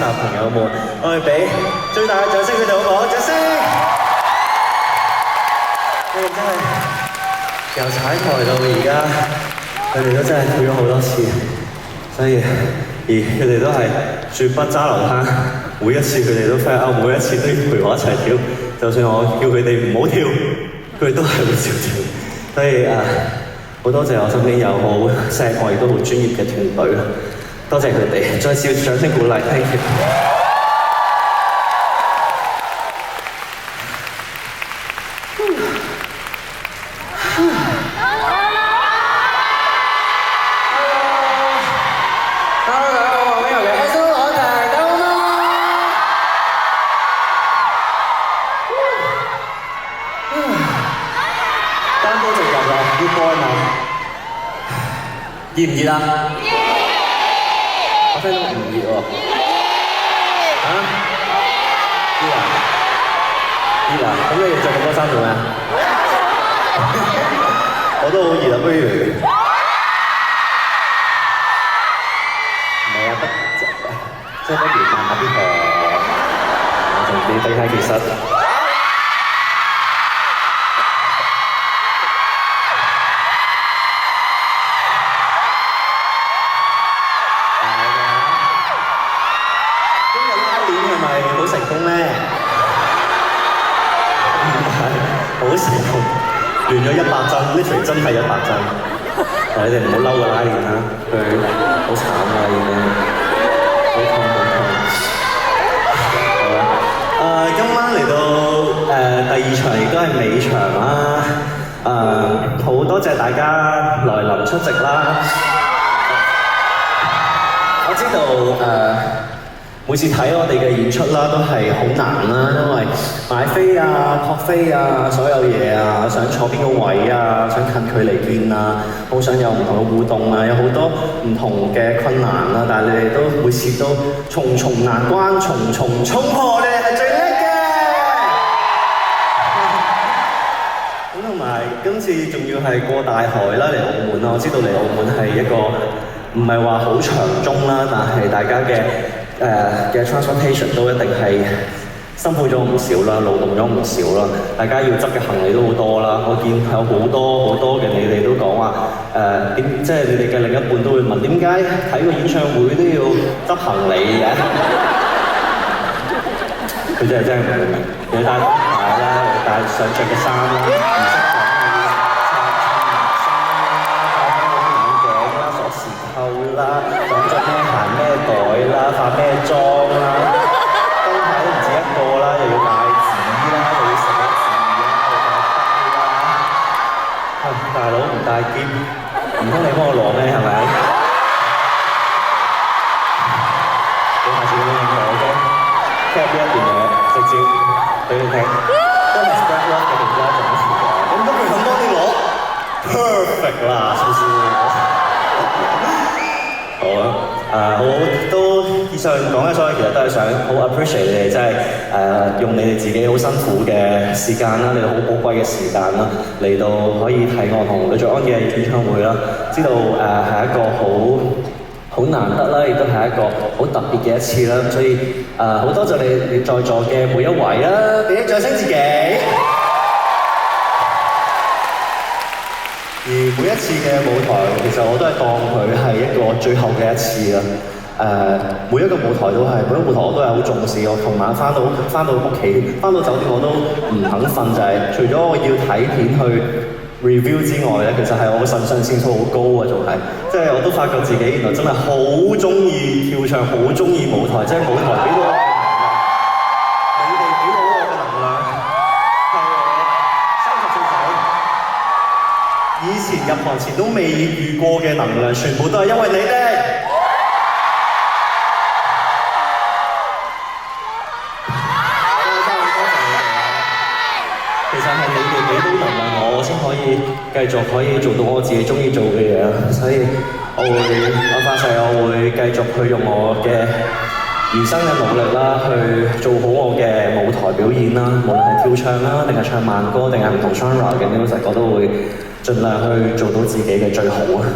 朋友們，我哋俾最大嘅掌聲佢哋好唔好？掌聲！佢哋真係由踩台到而家，佢哋都真係跳咗好多次，所以而佢哋都係絕不揸流灘，每一次佢哋都 fire out，每一次都要陪我一齊跳，就算我叫佢哋唔好跳，佢哋都係會照跳。所以好多謝我身邊有好錫我亦都好專業嘅團隊咯。多謝佢哋，再次掌聲鼓勵 ，thank you。單刀直入啦，要開嘛？熱唔熱啊？我聽到唔熱喎。啊？熱啊？熱啊？咁你着咁多衫做咩啊？我都好熱啊，不如唔係啊，即係不如慢下啲汗，我仲幾睇下其實。咗100幀，呢條真係100幀。你哋唔好嬲個拉鏈啦，佢好慘㗎已經，好痛好痛。好啦，今晚嚟到第2場亦都係尾場啦。好多謝大家來臨出席啦。我知道每次睇我哋嘅演出啦，都係好難啦，因為買飛啊、撲飛啊、所有嘢啊，想坐邊個位啊，想近距離見啊，好想有唔同嘅互動啊，有好多唔同嘅困難啦，但係你哋都每次都重重難關，重重衝破，你哋係最叻嘅。咁同埋今次仲要係過大海啦，嚟澳門啦，我知道嚟澳門係一個唔係話好長中啦，但係大家嘅transportation 都一定係辛苦咗唔少啦，勞動咗唔少啦，大家要執嘅行李都好多啦。我見有好多嘅你哋都講話即係你哋嘅另一半都會問點解睇個演唱會都要執行李嘅？佢真係唔明，你帶拖鞋啦，你帶想着嘅衫啦，唔識講嘅啦，講咗咩行咩袋啦，化咩妝啦，燈牌都唔止一個啦，又要帶紙啦，又要寫字啦，又要帶筆啦。大佬唔帶篋，唔通你幫我攞咩係咪？你下次咁樣講啫 ，cap 呢一段嘢直接俾你聽，都係 step one 嘅其中一種。咁都佢肯幫你攞 ，perfect 啦，是不是？好啊，我都以上講嘅所有其實都係想好 appreciate 你哋，即係用你哋自己好辛苦嘅時間啦，你哋好寶貴嘅時間啦，嚟到可以睇我同呂爵安嘅演唱會啦，知道係一個好難得啦，亦都係一個好特別嘅一次啦，所以好多謝你在座嘅每一位啦，俾啲掌聲自己。而每一次嘅舞台，其實我都係當佢係一個最後嘅一次啦。每一個舞台都係，每一個舞台我都係好重視。我同晚翻到屋企，翻到酒店我都唔肯瞓，就係除咗我要睇片去 review 之外咧，其實係我嘅腎上腺素好高啊，仲係，即係我都發覺自己原來真係好中意跳唱，好中意舞台，即係舞台俾到我嘅能量，你哋俾到我嘅能量，係我34仔以前入行前都未遇過嘅能量，全部都係因為你哋。其實係你哋俾到能量我先可以繼續可以做到我自己中意做嘅嘢，所以我發誓我會繼續去用我嘅餘生嘅努力啦，去做好我嘅舞台表演啦，無論係跳唱啦，定係唱慢歌，定係唔同 genre 嘅 music，我都會盡量去做到自己嘅最好啊！